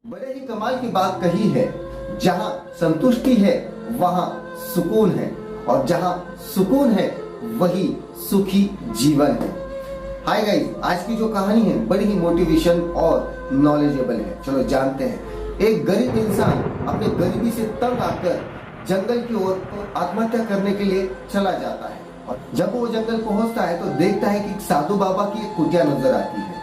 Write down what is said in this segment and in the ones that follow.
बड़े ही कमाल की बात कही है, जहाँ संतुष्टि है वहाँ सुकून है, और जहाँ सुकून है वही सुखी जीवन है। हाय गाइस, आज की जो कहानी है बड़ी ही मोटिवेशन और नॉलेजेबल है। चलो जानते हैं। एक गरीब इंसान अपने गरीबी से तंग आकर जंगल की ओर आत्महत्या करने के लिए चला जाता है, और जब वो जंगल पहुंचता है तो देखता है कि साधु बाबा की एक कुटिया नजर आती है।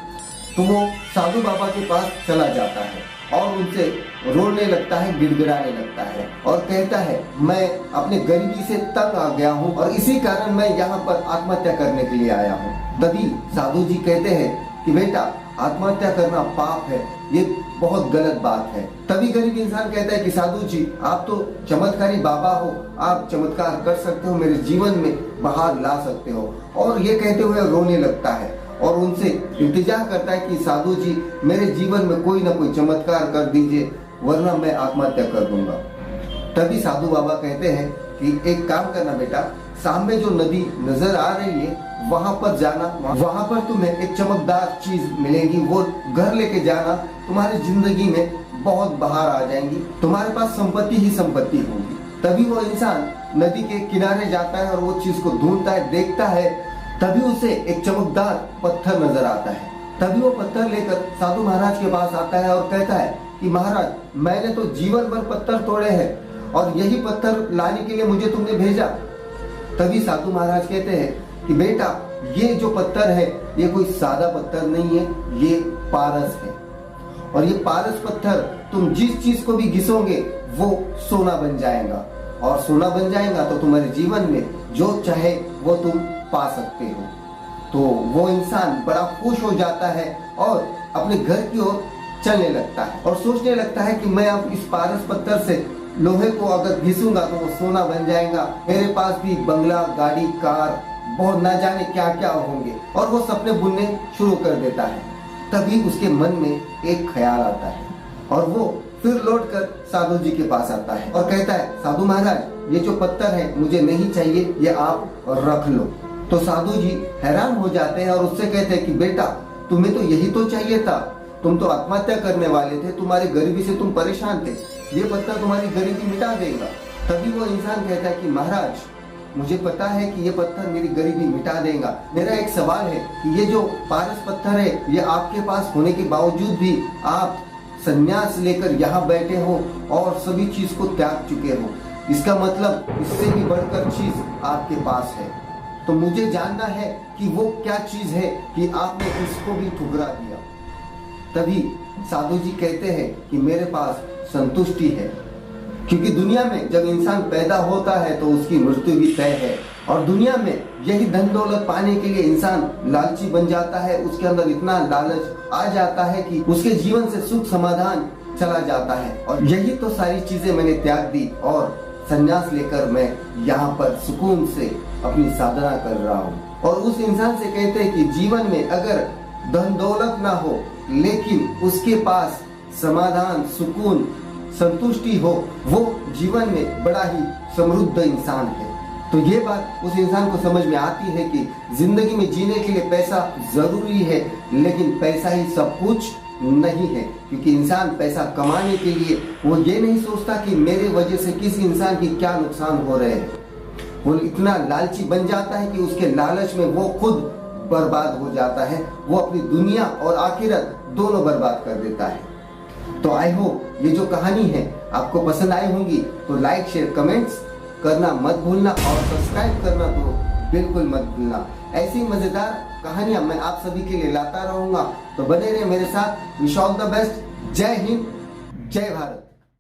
तो वो साधु बाबा के पास चला जाता है और उनसे रोने लगता है, गिड़गिड़ाने लगता है और कहता है, मैं अपने गरीबी से तंग आ गया हूँ और इसी कारण मैं यहाँ पर आत्महत्या करने के लिए आया हूँ। तभी साधु जी कहते हैं कि बेटा, आत्महत्या करना पाप है, ये बहुत गलत बात है। तभी गरीब इंसान कहता है कि साधु जी, आप तो चमत्कारी बाबा हो, आप चमत्कार कर सकते हो, मेरे जीवन में बाहर ला सकते हो। और ये कहते हुए रोने लगता है और उनसे इंतजार करता है कि साधु जी, मेरे जीवन में कोई ना कोई चमत्कार कर दीजिए, वरना मैं आत्महत्या कर दूंगा। तभी साधु बाबा कहते हैं कि एक काम करना बेटा, सामने जो नदी नजर आ रही है वहां पर जाना, वहां पर तुम्हें एक चमकदार चीज मिलेगी, वो घर लेके जाना, तुम्हारी जिंदगी में बहुत बाहर आ जाएंगी, तुम्हारे पास संपत्ति ही संपत्ति होगी। तभी वो इंसान नदी के किनारे जाता है और वो चीज को ढूंढता है, देखता है। तभी उसे एक चमकदार पत्थर नजर आता है। तभी वो पत्थर लेकर साधु महाराज के पास आता है और कहता है कि महाराज, मैंने तो जीवन भर पत्थर तोड़े हैं और यही पत्थर लाने के लिए मुझे तुमने भेजा। तभी साधु महाराज कहते हैं कि बेटा, ये जो पत्थर है ये कोई सादा पत्थर नहीं है, ये पारस है, और ये पारस पत्थर तुम जिस चीज को भी घिसोगे वो सोना बन जाएगा, और सोना बन जाएगा तो तुम्हारे जीवन में जो चाहे वो तुम पा सकते हो। तो वो इंसान बड़ा खुश हो जाता है और अपने घर की ओर चलने लगता है और सोचने लगता है कि मैं अब इस पारस पत्थर से लोहे को अगर घिसूंगा तो वो सोना बन जाएगा, मेरे पास भी बंगला, गाड़ी, कार, बहुत ना जाने क्या क्या होंगे, और वो सपने बुनने शुरू कर देता है। तभी उसके मन में एक ख्याल आता है और वो फिर लौटकर साधु जी के पास आता है और कहता है, साधु महाराज, ये जो पत्थर है मुझे नहीं चाहिए, ये आप रख लो। तो साधु जी हैरान हो जाते हैं और उससे कहते हैं कि बेटा, तुम्हें तो यही तो चाहिए था, तुम तो आत्महत्या करने वाले थे, तुम्हारी गरीबी से तुम परेशान थे, ये पत्थर तुम्हारी गरीबी मिटा देगा। तभी वो इंसान कहता है कि महाराज, मुझे पता है कि ये पत्थर मेरी गरीबी मिटा देगा। मेरा एक सवाल है कि ये जो पारस पत्थर है, ये आपके पास होने के बावजूद भी आप संन्यास लेकर यहाँ बैठे हो और सभी चीज को त्याग चुके हो, इसका मतलब इससे भी बढ़कर चीज आपके पास है। तो मुझे जानना है कि वो क्या चीज है कि आपने इसको भी ठुकरा दिया। तभी साधु जी कहते हैं कि मेरे पास संतुष्टि है, क्योंकि दुनिया में जब इंसान पैदा होता है तो उसकी मृत्यु भी तय है, और दुनिया में यही धन दौलत पाने के लिए इंसान लालची बन जाता है, उसके अंदर इतना लालच आ जाता है कि उसके जीवन से सुख समाधान चला जाता है। और यही तो सारी चीजें मैंने त्याग दी और संन्यास लेकर मैं यहाँ पर सुकून से अपनी साधना कर रहा हूँ। और उस इंसान से कहते हैं कि जीवन में अगर धन दौलत ना हो लेकिन उसके पास समाधान, सुकून, संतुष्टि हो, वो जीवन में बड़ा ही समृद्ध इंसान है। तो ये बात उस इंसान को समझ में आती है कि जिंदगी में जीने के लिए पैसा जरूरी है, लेकिन पैसा ही सब कुछ नहीं है, क्योंकि इंसान पैसा कमाने के लिए वो ये नहीं सोचता कि मेरे वजह से किसी इंसान की क्या नुकसान हो रहे हैं। वो इतना लालची बन जाता है कि उसके लालच में वो खुद बर्बाद हो जाता है, वो अपनी दुनिया और आखिरत दोनों बर्बाद कर देता है। तो आई होप ये जो कहानी है आपको पसंद आई होंगी, तो लाइक, शेयर, कमेंट्स करना मत भूलना और सब्सक्राइब करना तो बिल्कुल मत भूलना। ऐसी मजेदार कहानियां मैं आप सभी के लिए लाता रहूंगा, तो बने रहे मेरे साथ। Wish all the best. जय हिंद, जय भारत।